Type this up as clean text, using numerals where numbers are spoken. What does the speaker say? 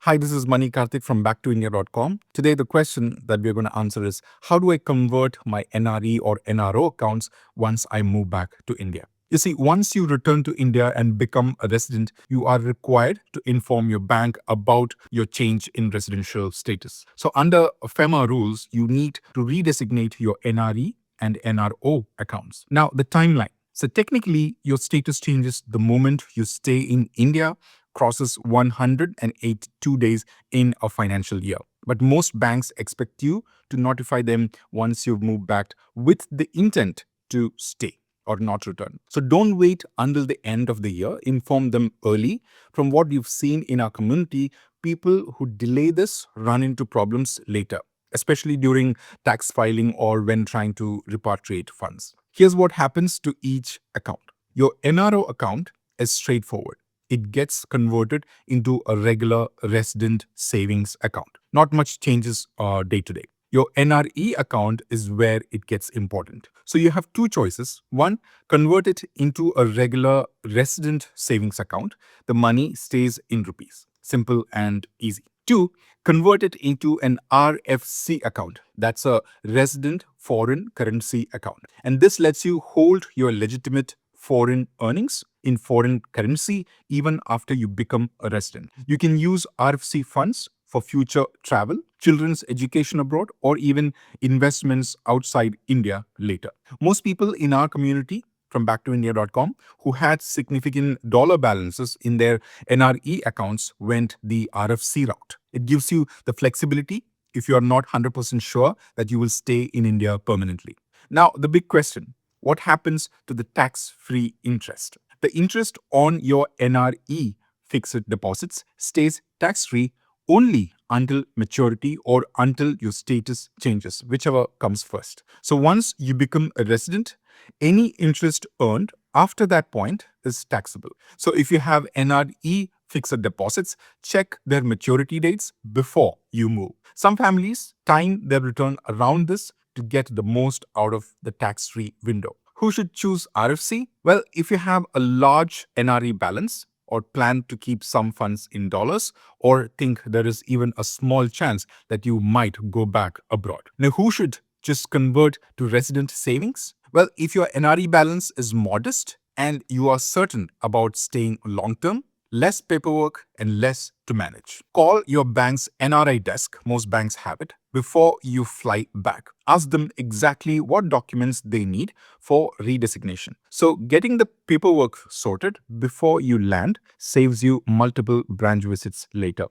Hi, this is Mani Karthik from back2india.com. Today, the question that we're going to answer is, how do I convert my NRE or NRO accounts once I move back to India? You see, once you return to India and become a resident, you are required to inform your bank about your change in residential status. So under FEMA rules, you need to redesignate your NRE and NRO accounts. Now, the timeline. So technically, your status changes the moment you stay in India crosses 182 days in a financial year. But most banks expect you to notify them once you've moved back with the intent to stay or not return. So don't wait until the end of the year. Inform them early. From what you've seen in our community, people who delay this run into problems later, especially during tax filing or when trying to repatriate funds. Here's what happens to each account. Your NRO account is straightforward. It gets converted into a regular resident savings account. Not much changes day to day. Your NRE account is where it gets important. So you have two choices. One, convert it into a regular resident savings account. The money stays in rupees. Simple and easy. Two, convert it into an RFC account. That's a resident foreign currency account. And this lets you hold your legitimate foreign earnings in foreign currency even after you become a resident. You can use RFC funds for future travel, children's education abroad, or even investments outside India later. Most people in our community from back2india.com who had significant dollar balances in their NRE accounts went the RFC route. It gives you the flexibility if you are not 100% sure that you will stay in India permanently. Now, the big question, what happens to the tax-free interest? The interest on your NRE fixed deposits stays tax-free only until maturity or until your status changes, whichever comes first. So once you become a resident, any interest earned after that point is taxable. So if you have NRE fixed deposits, check their maturity dates before you move. Some families time their return around this to get the most out of the tax-free window. Who should choose RFC? Well, if you have a large NRE balance or plan to keep some funds in dollars or think there is even a small chance that you might go back abroad. Now, who should just convert to resident savings? Well, if your NRE balance is modest and you are certain about staying long-term, less paperwork and less to manage. Call your bank's NRI desk, most banks have it, before you fly back. Ask them exactly what documents they need for redesignation. So getting the paperwork sorted before you land saves you multiple branch visits later.